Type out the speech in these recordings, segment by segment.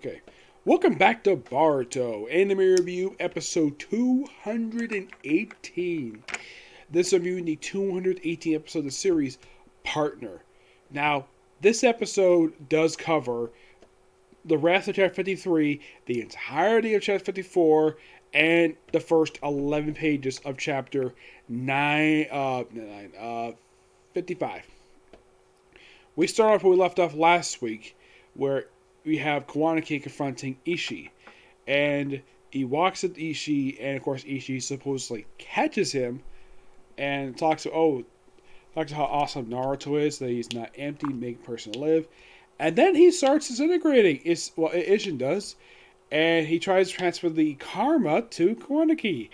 Okay. Welcome back to Boruto, Anime Review, episode 218. This reviewing the 218th episode of the series, Partner. Now, this episode does cover the rest of Chapter 53, the entirety of Chapter 54, and the first 11 pages of Chapter 55. We start off where we left off last week, where we have Kawanaki confronting Ishii. And he walks at Ishii, and of course Ishii supposedly catches him and talks about how awesome Naruto is, that he's not empty, making a person live. And then he starts disintegrating. Ishin does. And he tries to transfer the karma to Kawanaki.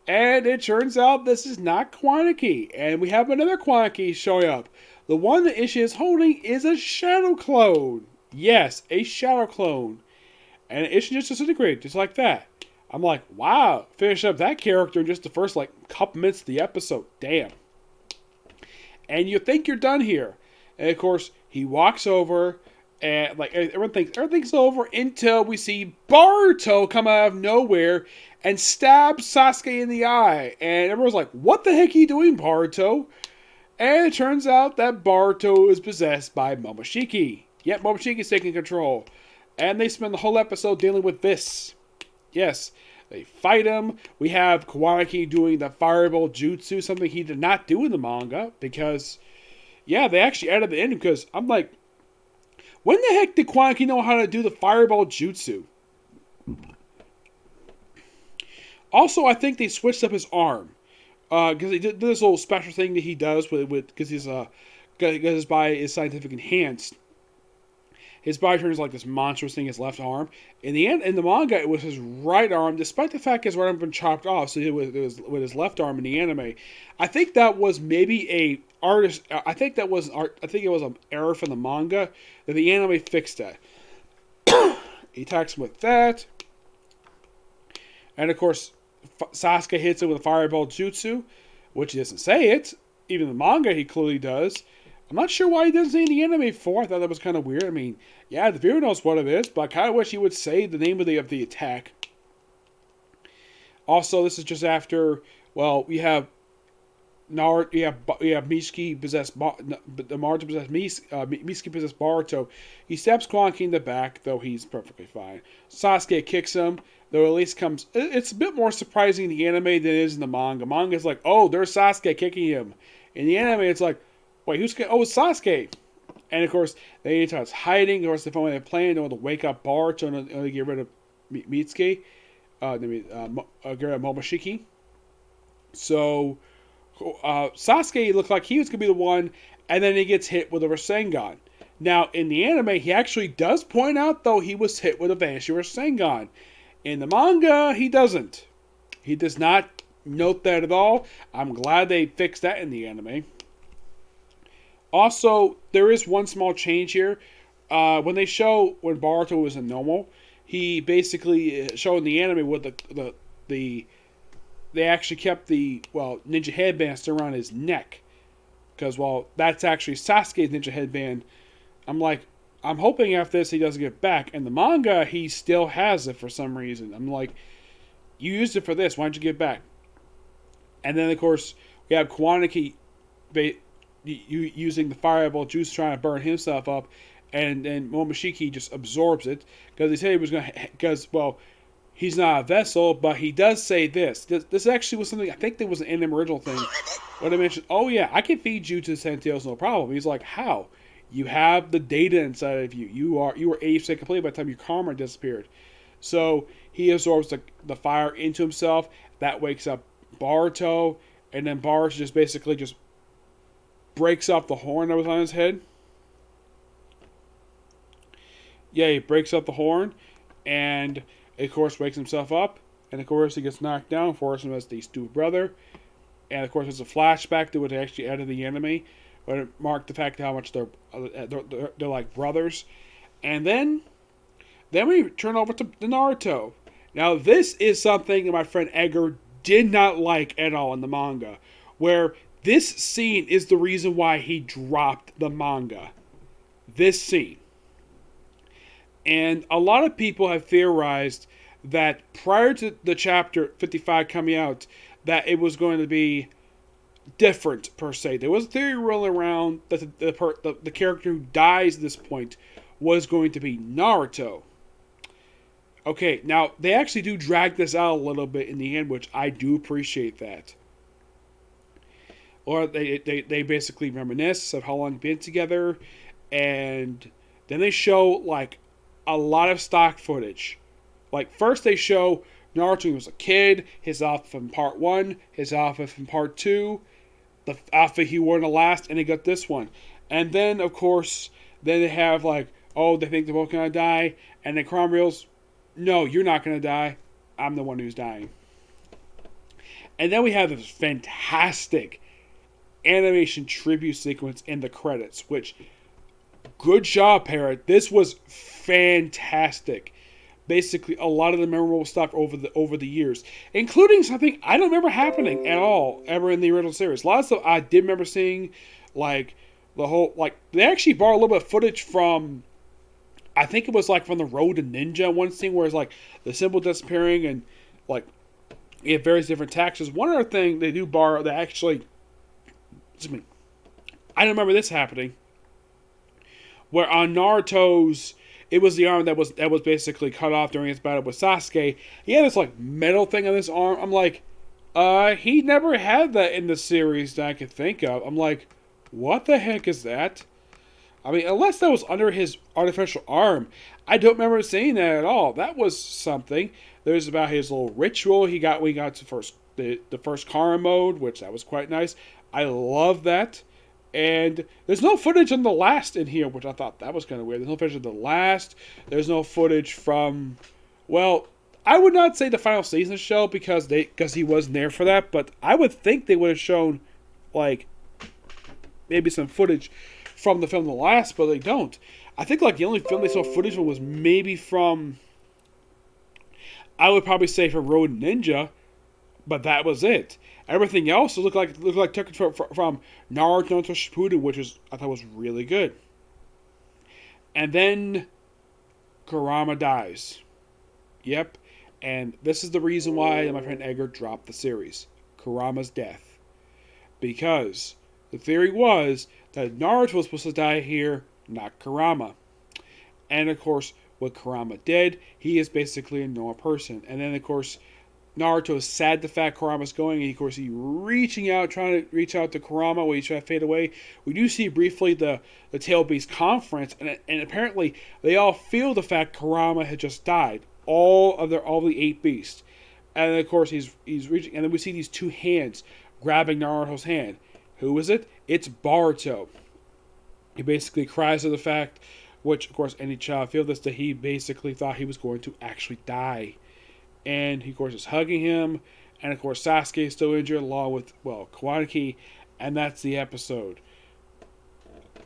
And it turns out this is not Kawanaki. And we have another Kawanaki showing up. The one that Ishii is holding is a shadow clone. Yes, a shadow clone. And Ishii just disintegrated, just like that. I'm like, wow, finish up that character in just the first, couple minutes of the episode. Damn. And you think you're done here. And, of course, he walks over, and, everyone thinks everything's over until we see Boruto come out of nowhere and stab Sasuke in the eye. And everyone's like, what the heck are you doing, Boruto? And it turns out that Boruto is possessed by Momoshiki. Yep, Momoshiki's taking control. And they spend the whole episode dealing with this. Yes, they fight him. We have Kawanaki doing the fireball jutsu, something he did not do in the manga. Because, yeah, they actually added the ending. Because I'm like, when the heck did Kawanaki know how to do the fireball jutsu? Also, I think they switched up his arm. Because he did this little special thing that he does because his body is scientific enhanced. His body turns like this monstrous thing, his left arm. In the manga, it was his right arm, despite the fact his right arm had been chopped off, so it was with his left arm in the anime. I think that was maybe a artist. I think that was art. I think it was an error from the manga that the anime fixed that. He attacks him with that, and of course, Sasuke hits him with a fireball jutsu, which he doesn't say it. Even in the manga, he clearly does. I'm not sure why he doesn't say in the anime before. I thought that was kind of weird. I mean, yeah, the viewer knows what it is, but I kind of wish he would say the name of the attack. Also, this is just after, well, we have Naruto, we have Mitsuki possessed, Naruto possessed Mitsuki possessed Boruto. He stabs Kawanaki in the back, though he's perfectly fine. Sasuke kicks him, though at least comes. It's a bit more surprising in the anime than it is in the manga. Manga's like, oh, there's Sasuke kicking him. In the anime, it's like, wait, who's? Oh, it's Sasuke. And of course, they start hiding. Of course, they finally plan to wake up Boruto and get rid of Mitsuki, get rid of Momoshiki. So Sasuke looked like he was gonna be the one, and then he gets hit with a Rasengan. Now, in the anime, he actually does point out though he was hit with a Vanishing Rasengan. In the manga, he doesn't. He does not note that at all. I'm glad they fixed that in the anime. Also, there is one small change here. When Boruto was in normal, he basically showed in the anime with they actually kept the ninja headband still around his neck, because that's actually Sasuke's ninja headband. I'm hoping after this he doesn't get back. In the manga, he still has it for some reason. I'm like, you used it for this, why don't you get it back? And then of course we have Kawanaki using the fireball juice trying to burn himself up, and then Momoshiki just absorbs it, because he said he was going to, because he's not a vessel, but he does say this actually was something, I think there was an anime original thing when I mentioned, oh yeah, I can feed you to Santios, no problem. He's like, how? You have the data inside of you. You were 80% complete by the time your karma disappeared. So he absorbs the fire into himself. That wakes up Boruto, and then Boruto just basically just breaks off the horn that was on his head. Yeah, he breaks up the horn, and of course wakes himself up, and of course he gets knocked down, forcing him as the stupid brother. And of course there's a flashback that would actually add to the anime, but it marked the fact how much they're like brothers. And then we turn over to Naruto. Now this is something that my friend Edgar did not like at all in the manga, where this scene is the reason why he dropped the manga. This scene. And a lot of people have theorized that prior to the chapter 55 coming out, that it was going to be different per se. There was a theory rolling around that the character who dies at this point was going to be Naruto. Okay, now they actually do drag this out a little bit in the end, which I do appreciate that. Or they basically reminisce of how long they've been together, and then they show like a lot of stock footage. Like first they show Naruto when he was a kid, his outfit from part 1, his outfit from part 2, the outfit he wore in the last, and they got this one. And then of course, then they have like, oh, they think they're both gonna die, and then Kurama reveals, no, you're not gonna die. I'm the one who's dying. And then we have this fantastic animation tribute sequence in the credits, which, good job, Parrot. This was fantastic. Basically, a lot of the memorable stuff over the years, including something I don't remember happening at all ever in the original series. A lot of stuff I did remember seeing, like the whole they actually borrowed a little bit of footage from, I think it was like from the Road to Ninja one scene where it's like the symbol disappearing and like you have various different taxes. One other thing they do borrow that actually, excuse me, I don't remember this happening. Where on Naruto's, it was the arm that was basically cut off during his battle with Sasuke. He had this like metal thing on his arm. I'm like, he never had that in the series that I could think of. I'm like, what the heck is that? I mean, unless that was under his artificial arm, I don't remember seeing that at all. That was something. There's about his little ritual he got when he got to the first Kara mode, which that was quite nice. I love that. And there's no footage on the last in here, which I thought that was kind of weird. There's no footage of the last. There's no footage from, well, I would not say the final season show because he wasn't there for that, but I would think they would have shown like maybe some footage from the film The Last, but they don't. I think like the only film they saw footage from was maybe from, I would probably say from Road Ninja, but that was it. Everything else looked like taken from Naruto Shippuden, which I thought was really good. And then Kurama dies. Yep. And this is the reason why my friend Edgar dropped the series. Kurama's death. Because the theory was that Naruto was supposed to die here, not Kurama. And of course, what Kurama did, he is basically a normal person. And then of course, Naruto is sad the fact Kurama's going, and of course he's trying to reach out to Kurama while he's trying to fade away. We do see briefly the Tail Beast conference, and apparently they all feel the fact Kurama had just died. All the 8 beasts. And then of course he's reaching, and then we see these 2 hands grabbing Naruto's hand. Who is it? It's Boruto. He basically cries to the fact, which of course any child feels this, that he basically thought he was going to actually die. And he, of course, is hugging him. And, of course, Sasuke is still injured along with, Kawanaki. And that's the episode.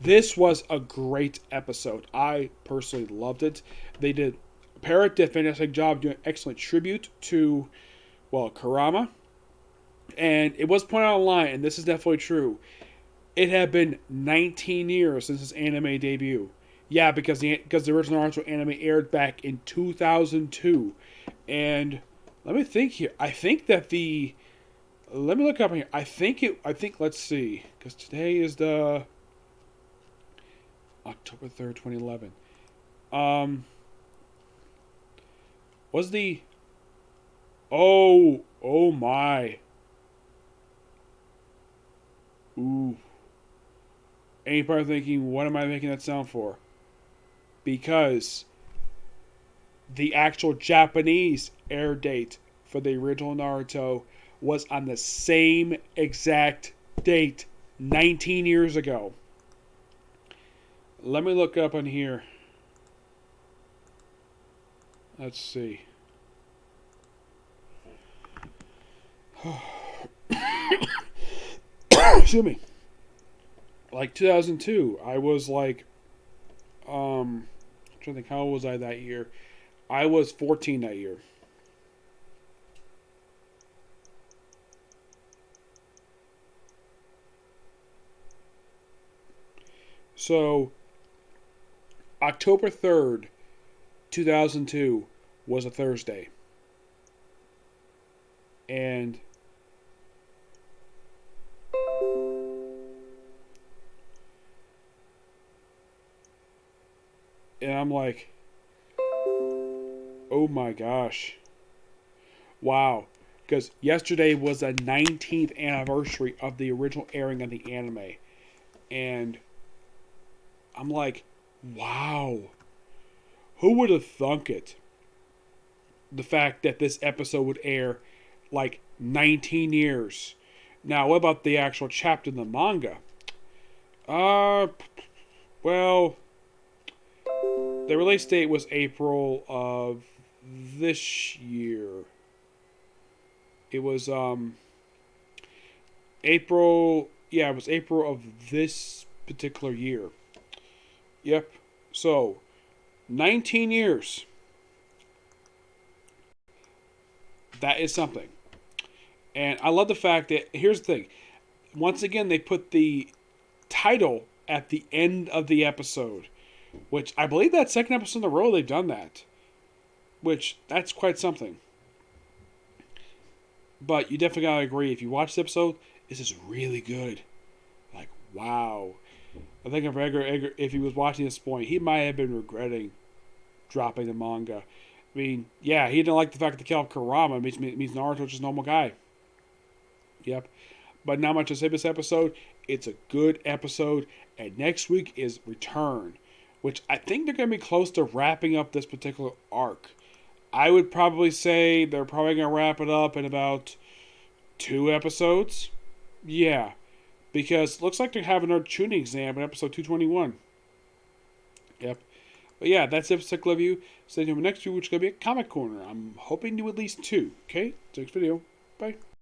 This was a great episode. I personally loved it. Parrot did a fantastic job doing an excellent tribute to, Kurama. And it was pointed out online, and this is definitely true. It had been 19 years since his anime debut. Yeah, because the original Naruto anime aired back in 2002. And let me think here. I think that let me look up here. Let's see. Because today is the October 3rd, 2011. Was the, oh my. Ooh. Any part thinking, what am I making that sound for? Because the actual Japanese air date for the original Naruto was on the same exact date 19 years ago. Let me look up on here. Let's see. Excuse me. Like 2002, I was like, I'm trying to think, how old was I that year? I was 14 that year. So, October 3rd, 2002 was a Thursday. And I'm like, oh my gosh. Wow. Because yesterday was the 19th anniversary of the original airing of the anime. And I'm like, wow. Who would have thunk it? The fact that this episode would air like 19 years. Now, what about the actual chapter in the manga? Uh, well, the release date was April of this year. It was April. Yeah, it was April of this particular year. Yep. So, 19 years. That is something. And I love the fact that, here's the thing. Once again, they put the title at the end of the episode, which I believe that second episode in a row they've done that. Which, that's quite something. But you definitely gotta agree, if you watch the episode, this is really good. Like, wow. I think if Edgar, if he was watching this point, he might have been regretting dropping the manga. I mean, yeah, he didn't like the fact that they killed Kurama. It means Naruto's just a normal guy. Yep. But not much to say this episode. It's a good episode. And next week is Return, which I think they're going to be close to wrapping up this particular arc. I would probably say they're probably going to wrap it up in about 2 episodes. Yeah. Because it looks like they're having another tuning exam in episode 221. Yep. But yeah, that's the episode of you. Stay tuned for next week, which is going to be a comic corner. I'm hoping to do at least 2. Okay? Next video. Bye.